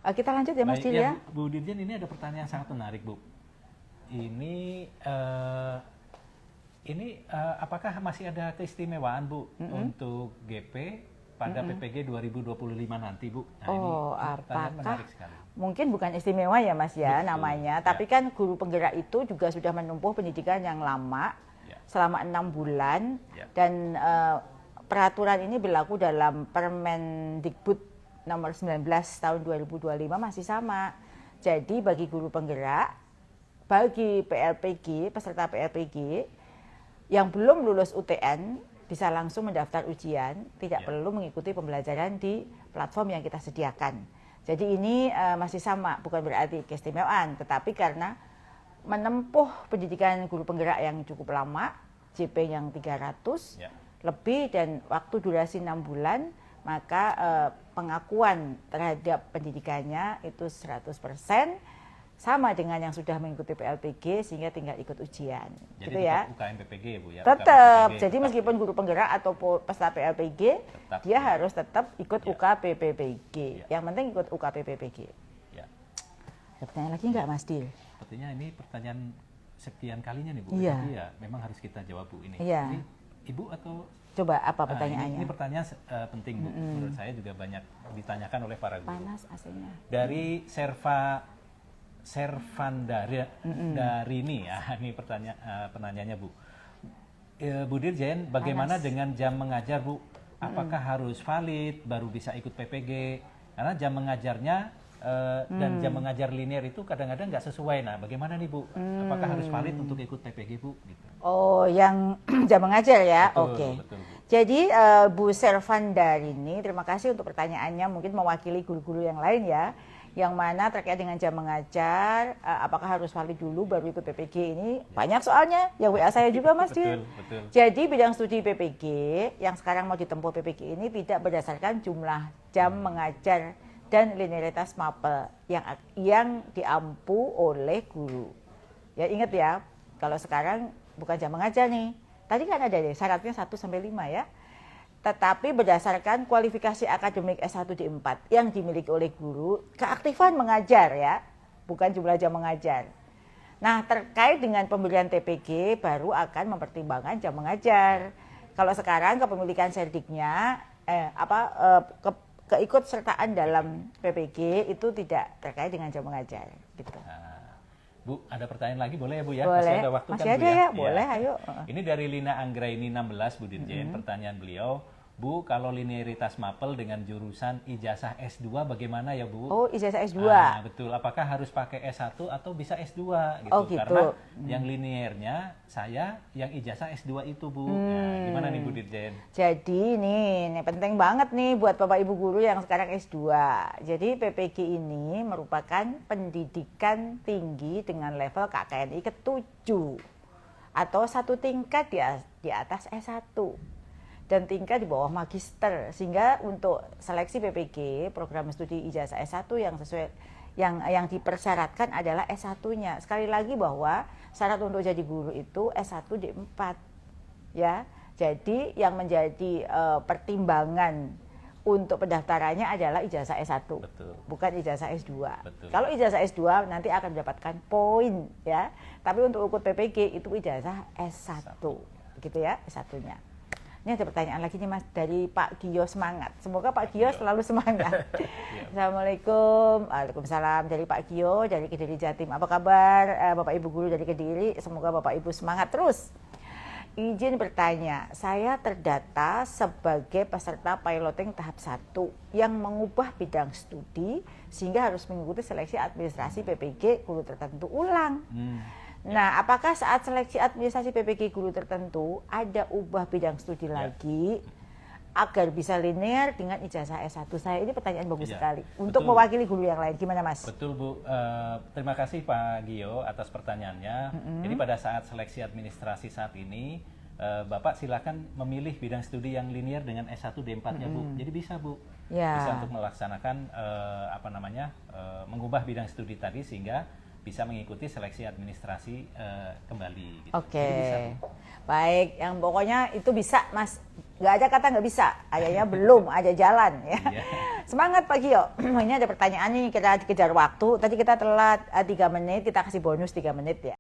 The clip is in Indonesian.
Kita lanjut ya Mas Baik, Dil ya. Bu Dirjen, ini ada pertanyaan sangat menarik, Bu. Ini apakah masih ada keistimewaan, Bu, untuk GP pada PPG 2025 nanti, Bu? Nah, ini pertanyaan menarik sekali. Mungkin bukan istimewa ya Mas ya. Betul, namanya, ya. Tapi kan guru penggerak itu juga sudah menempuh pendidikan yang lama selama 6 bulan dan peraturan ini berlaku dalam Permendikbud nomor 19 tahun 2025 masih sama. Jadi bagi guru penggerak, bagi PLPG, peserta PLPG yang belum lulus UTN bisa langsung mendaftar ujian, tidak perlu mengikuti pembelajaran di platform yang kita sediakan. Jadi ini masih sama, bukan berarti keistimewaan, tetapi karena menempuh pendidikan guru penggerak yang cukup lama, JP yang 300 lebih dan waktu durasi 6 bulan, maka pengakuan terhadap pendidikannya itu 100% sama dengan yang sudah mengikuti PLPG sehingga tinggal ikut ujian. Jadi gitu ya. UKM PPG ya Bu ya. Tetap. Jadi meskipun guru penggerak atau peserta PLPG, dia harus tetap ikut UKPPPG. Yang penting ikut UKPPPG. Ya. Ada pertanyaan lagi nggak Mas Dil? Sepertinya ini pertanyaan sekian kalinya nih Bu. Iya. Jadi ya memang harus kita jawab Bu ini. Iya. Ini Ibu atau coba apa pertanyaannya? Ini pertanyaan penting Bu. Menurut saya juga banyak ditanyakan oleh para guru. Panas AC-nya. Dari Servandarini ya, ini penanyanya Bu. Bu Dirjen, bagaimana dengan jam mengajar Bu? Apakah harus valid baru bisa ikut PPG? Karena jam mengajarnya dan jam mengajar linear itu kadang-kadang nggak sesuai. Nah, bagaimana nih Bu? Apakah harus valid untuk ikut PPG Bu? Gitu. Oh, yang jam mengajar ya? Oke. Betul, Bu. Jadi Bu Servandarini, terima kasih untuk pertanyaannya. Mungkin mewakili guru-guru yang lain ya. Yang mana terkait dengan jam mengajar, apakah harus valid dulu baru ikut PPG ini? Banyak soalnya, yang WA saya juga Mas Dil. Betul. Jadi bidang studi PPG yang sekarang mau ditempuh PPG ini tidak berdasarkan jumlah jam mengajar dan linearitas mapel yang diampu oleh guru. Ya ingat ya, kalau sekarang bukan jam mengajar nih. Tadi kan ada deh syaratnya 1 sampai 5 ya. Tetapi berdasarkan kualifikasi akademik S1 D4 yang dimiliki oleh guru, keaktifan mengajar ya, bukan jumlah jam mengajar. Nah, terkait dengan pemberian TPG baru akan mempertimbangkan jam mengajar. Kalau sekarang kepemilikan serdiknya keikutsertaan dalam PPG itu tidak terkait dengan jam mengajar gitu. Bu, ada pertanyaan lagi boleh ya Bu ya? Boleh. Masih ada waktu Masih kan ada Bu ya? ya? Boleh, ayo. Ini dari Lina Anggraini 16 Bu Dirjen, pertanyaan beliau, Bu, kalau linearitas mapel dengan jurusan ijazah S2 bagaimana ya Bu? Oh, ijazah S2. Betul, apakah harus pakai S1 atau bisa S2 gitu? Oh, gitu. Karena yang linearnya saya yang ijazah S2 itu Bu. Nah, gimana nih Bu Dirjen? Jadi ini penting banget nih buat Bapak Ibu guru yang sekarang S2. Jadi PPG ini merupakan pendidikan tinggi dengan level KKNI ke-7 atau satu tingkat di atas S1 dan tingkat di bawah magister, sehingga untuk seleksi PPG program studi ijazah S1 yang sesuai yang dipersyaratkan adalah S1-nya. Sekali lagi bahwa syarat untuk jadi guru itu S1 D4 ya. Jadi yang menjadi pertimbangan untuk pendaftarannya adalah ijazah S1. Betul. Bukan ijazah S2. Betul. Kalau ijazah S2 nanti akan mendapatkan poin ya. Tapi untuk ikut PPG itu ijazah S1. Begitu ya, S1-nya. Ini ada pertanyaan lagi nih Mas dari Pak Gio Semangat. Semoga Pak Gio selalu semangat. Assalamualaikum. Waalaikumsalam dari Pak Gio dari Kediri Jatim. Apa kabar Bapak Ibu guru dari Kediri? Semoga Bapak Ibu semangat terus. Izin bertanya, saya terdata sebagai peserta piloting tahap 1 yang mengubah bidang studi sehingga harus mengikuti seleksi administrasi PPG guru tertentu ulang. Nah, apakah saat seleksi administrasi PPG guru tertentu ada ubah bidang studi lagi agar bisa linear dengan ijazah S1 saya? Ini pertanyaan bagus sekali untuk mewakili guru yang lain. Gimana Mas? Betul Bu, terima kasih Pak Gio atas pertanyaannya. Jadi pada saat seleksi administrasi saat ini, Bapak silakan memilih bidang studi yang linear dengan S1 D4-nya Bu. Jadi bisa Bu, bisa untuk melaksanakan mengubah bidang studi tadi sehingga bisa mengikuti seleksi administrasi kembali. Gitu. Oke, baik. Yang pokoknya itu bisa Mas Nggak ada kata nggak bisa, ayahnya belum, ada jalan ya. Semangat Pak Gio. Ini ada pertanyaan nih, kita kejar waktu. Tadi kita telat 3 menit, kita kasih bonus 3 menit ya.